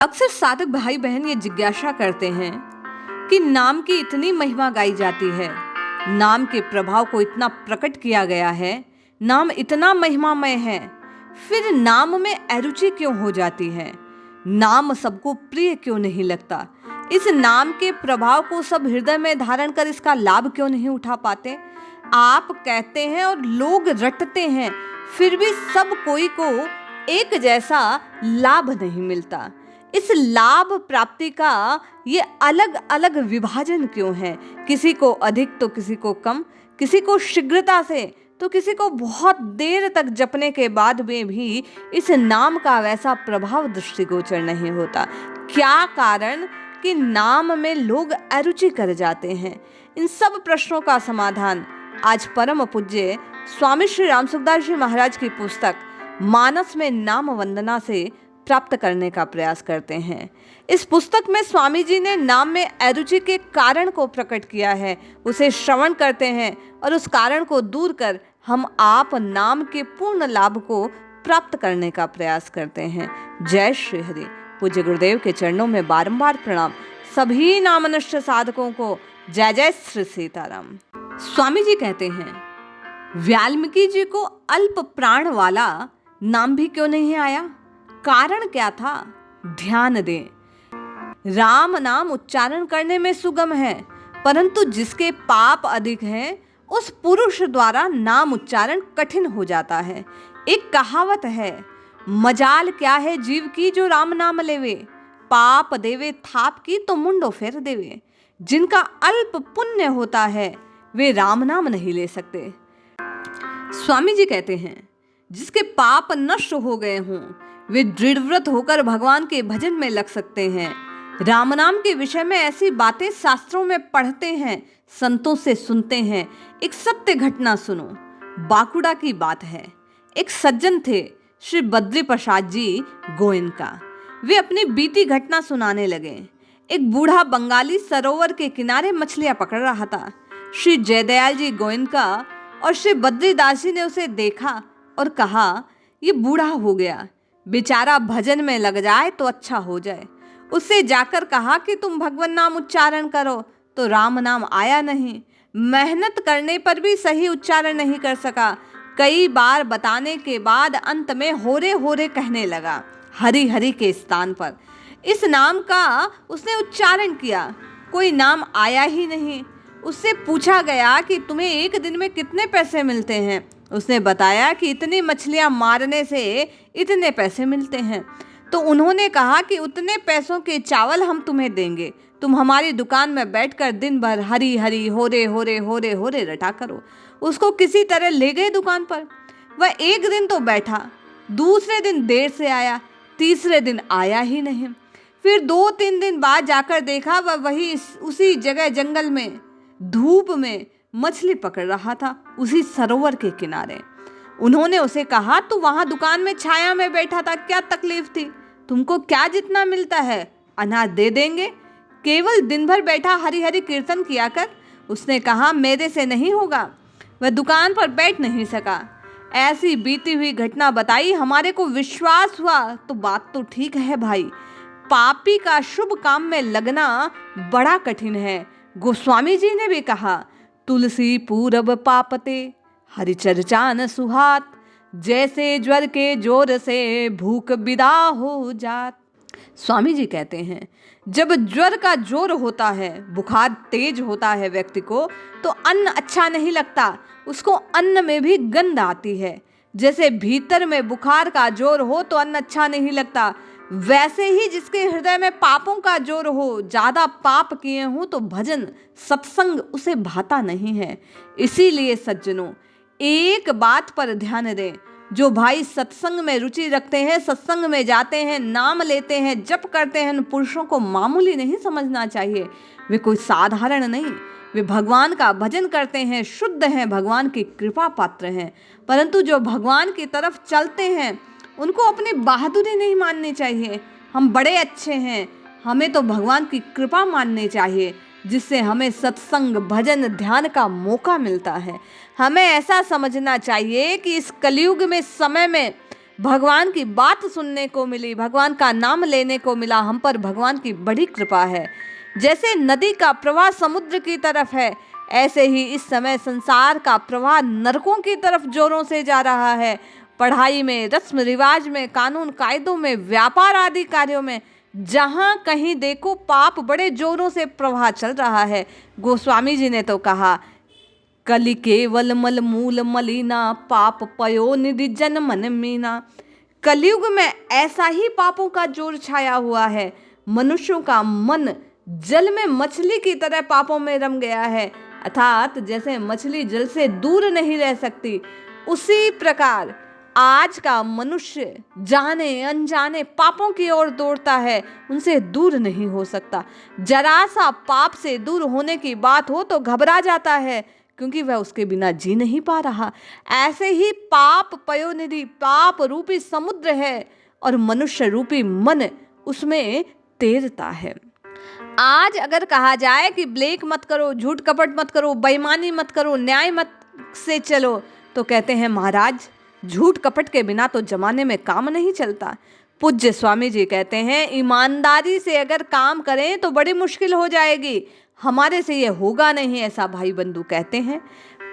अक्सर साधक भाई बहन ये जिज्ञासा करते हैं कि नाम की इतनी महिमा गाई जाती है, नाम के प्रभाव को इतना प्रकट किया गया है, नाम इतना महिमामय है, फिर नाम में अरुचि क्यों हो जाती है? नाम सबको प्रिय क्यों नहीं लगता? इस नाम के प्रभाव को सब हृदय में धारण कर इसका लाभ क्यों नहीं उठा पाते? आप कहते हैं और लोग रटते हैं, फिर भी सब कोई को एक जैसा लाभ नहीं मिलता। इस लाभ प्राप्ति का ये अलग अलग विभाजन क्यों है? किसी को अधिक तो किसी को कम, किसी को शीघ्रता से तो किसी को बहुत देर तक जपने के बाद में भी इस नाम का वैसा प्रभाव दृष्टिगोचर नहीं होता। क्या कारण कि नाम में लोग अरुचि कर जाते हैं? इन सब प्रश्नों का समाधान आज परम पूज्य स्वामी श्री राम सुखदास जी महाराज की पुस्तक मानस में नाम वंदना से प्राप्त करने का प्रयास करते हैं। इस पुस्तक में स्वामी जी ने नाम में अरुचि के कारण को प्रकट किया है, उसे श्रवण करते हैं और उस कारण को दूर कर हम आप नाम के पूर्ण लाभ को प्राप्त करने का प्रयास करते हैं। जय श्री हरि। पूज्य गुरुदेव के चरणों में बारंबार प्रणाम। सभी नामनिष्ठ साधकों को जय जय श्री सीताराम। स्वामी जी कहते हैं, वाल्मीकि जी को अल्प प्राण वाला नाम भी क्यों नहीं आया? कारण क्या था? ध्यान दें। राम नाम उच्चारण करने में सुगम है, परंतु जिसके पाप अधिक हैं उस पुरुष द्वारा नाम उच्चारण कठिन हो जाता है। एक कहावत है, मजाल क्या है जीव की जो राम नाम लेवे, पाप देवे थाप की तो मुंडो फेर देवे। जिनका अल्प पुण्य होता है वे राम नाम नहीं ले सकते। स्वामी जी कहते हैं, जिसके पाप नष्ट हो गए हों वे दृढ़व्रत होकर भगवान के भजन में लग सकते हैं। राम नाम के विषय में ऐसी बातें शास्त्रों में पढ़ते हैं, संतों से सुनते हैं। एक सत्य घटना सुनो। बांकुड़ा की बात है। एक सज्जन थे श्री बद्री प्रसाद जी गोयनका। वे अपनी बीती घटना सुनाने लगे। एक बूढ़ा बंगाली सरोवर के किनारे मछलियां पकड़ रहा था। श्री जयदयाल जी गोयनका और श्री बद्रीदास जी ने उसे देखा और कहा, ये बूढ़ा हो गया, बेचारा भजन में लग जाए तो अच्छा हो जाए। उससे जाकर कहा कि तुम भगवान नाम उच्चारण करो, तो राम नाम आया नहीं। मेहनत करने पर भी सही उच्चारण नहीं कर सका। कई बार बताने के बाद अंत में होरे होरे कहने लगा। हरि हरि के स्थान पर इस नाम का उसने उच्चारण किया, कोई नाम आया ही नहीं। उससे पूछा गया कि तुम्हें एक दिन में कितने पैसे मिलते हैं? उसने बताया कि इतनी मछलियां मारने से इतने पैसे मिलते हैं। तो उन्होंने कहा कि उतने पैसों के चावल हम तुम्हें देंगे, तुम हमारी दुकान में बैठकर दिन भर हरी हरी होरे होरे होरे होरे रटा करो। उसको किसी तरह ले गए दुकान पर। वह एक दिन तो बैठा, दूसरे दिन देर से आया, तीसरे दिन आया ही नहीं। फिर 2-3 दिन बाद जाकर देखा वह वही उसी जगह जंगल में धूप में मछली पकड़ रहा था, उसी सरोवर के किनारे। उन्होंने उसे कहा, तू वहां दुकान में छाया में बैठा था, क्या तकलीफ थी? तुमको क्या जितना मिलता है अनाज दे देंगे, केवल दिन भर बैठा हरि हरि कीर्तन किया कर। उसने कहा, मेरे से नहीं होगा। वह दुकान पर बैठ नहीं सका। ऐसी बीती हुई घटना बताई। हमारे को विश्वास हुआ तो बात तो ठीक है भाई, पापी का शुभ काम में लगना बड़ा कठिन है। गोस्वामी जी ने भी कहा, तुलसी पूरब पापते हरि चर्चा न सुहात, जैसे ज्वर के जोर से भूख विदा हो जात। स्वामी जी कहते हैं, जब ज्वर का जोर होता है, बुखार तेज होता है व्यक्ति को, तो अन्न अच्छा नहीं लगता, उसको अन्न में भी गंध आती है। जैसे भीतर में बुखार का जोर हो तो अन्न अच्छा नहीं लगता, वैसे ही जिसके हृदय में पापों का जोर हो, ज्यादा पाप किए हों, तो भजन सत्संग उसे भाता नहीं है। इसीलिए सज्जनों, एक बात पर ध्यान दें। जो भाई सत्संग में रुचि रखते हैं, सत्संग में जाते हैं, नाम लेते हैं, जप करते हैं, उन पुरुषों को मामूली नहीं समझना चाहिए। वे कोई साधारण नहीं, वे भगवान का भजन करते हैं, शुद्ध हैं, भगवान की कृपा पात्र हैं। परंतु जो भगवान की तरफ चलते हैं उनको अपनी बहादुरी नहीं माननी चाहिए। हम बड़े अच्छे हैं, हमें तो भगवान की कृपा माननी चाहिए, जिससे हमें सत्संग भजन ध्यान का मौका मिलता है। हमें ऐसा समझना चाहिए कि इस कलयुग में समय में भगवान की बात सुनने को मिली, भगवान का नाम लेने को मिला। हम पर भगवान की बड़ी कृपा है। जैसे नदी का प्रवाह समुद्र की तरफ है, ऐसे ही इस समय संसार का प्रवाह नरकों की तरफ जोरों से जा रहा है। पढ़ाई में, रस्म रिवाज में, कानून कायदों में, व्यापार आदि कार्यों में, जहां कहीं देखो पाप बड़े जोरों से प्रवाह चल रहा है। गोस्वामी जी ने तो कहा, कलि केवल मल मूल मलिना, पाप पयो निधि जन मन मीना। कलयुग में ऐसा ही पापों का जोर छाया हुआ है। मनुष्यों का मन जल में मछली की तरह पापों में रम गया है। अर्थात जैसे मछली जल से दूर नहीं रह सकती, उसी प्रकार आज का मनुष्य जाने अनजाने पापों की ओर दौड़ता है, उनसे दूर नहीं हो सकता। जरा सा पाप से दूर होने की बात हो तो घबरा जाता है, क्योंकि वह उसके बिना जी नहीं पा रहा। ऐसे ही पाप पयोनिधि पाप रूपी समुद्र है और मनुष्य रूपी मन उसमें तैरता है। आज अगर कहा जाए कि ब्लेक मत करो, झूठ कपट मत करो, बेईमानी मत करो, न्याय मत से चलो, तो कहते हैं महाराज झूठ कपट के बिना तो जमाने में काम नहीं चलता। पूज्य स्वामी जी कहते हैं, ईमानदारी से अगर काम करें तो बड़ी मुश्किल हो जाएगी, हमारे से ये होगा नहीं, ऐसा भाई बंधु कहते हैं।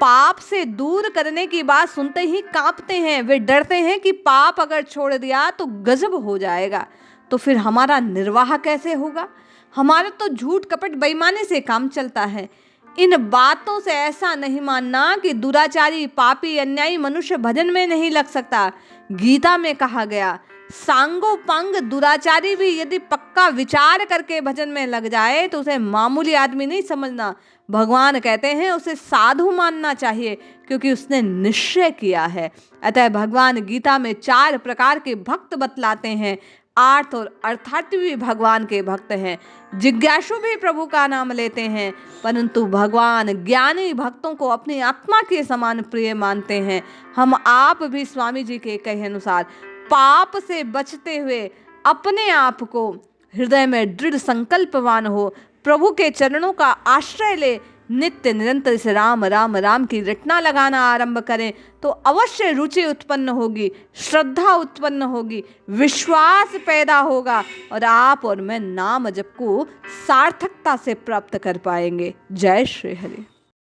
पाप से दूर करने की बात सुनते ही कांपते हैं। वे डरते हैं कि पाप अगर छोड़ दिया तो गजब हो जाएगा, तो फिर हमारा निर्वाह कैसे होगा। हमारा तो झूठ कपट बेईमानी से काम चलता है। इन बातों से ऐसा नहीं मानना कि दुराचारी पापी अन्यायी मनुष्य भजन में नहीं लग सकता। गीता में कहा गया, सांगो पंग दुराचारी भी यदि पक्का विचार करके भजन में लग जाए तो उसे मामूली आदमी नहीं समझना। भगवान कहते हैं उसे साधु मानना चाहिए, क्योंकि उसने निश्चय किया है। अतः भगवान गीता में 4 प्रकार के भक्त बतलाते हैं। आर्थ और अर्थार्थी भी भगवान के भक्त हैं, जिज्ञासु भी प्रभु का नाम लेते हैं, परंतु भगवान ज्ञानी भक्तों को अपनी आत्मा के समान प्रिय मानते हैं। हम आप भी स्वामी जी के कहे अनुसार पाप से बचते हुए अपने आप को हृदय में दृढ़ संकल्पवान हो, प्रभु के चरणों का आश्रय ले, नित्य निरंतर से राम राम राम की रटना लगाना आरंभ करें तो अवश्य रुचि उत्पन्न होगी, श्रद्धा उत्पन्न होगी, विश्वास पैदा होगा और आप और मैं नाम जप को सार्थकता से प्राप्त कर पाएंगे। जय श्री हरि।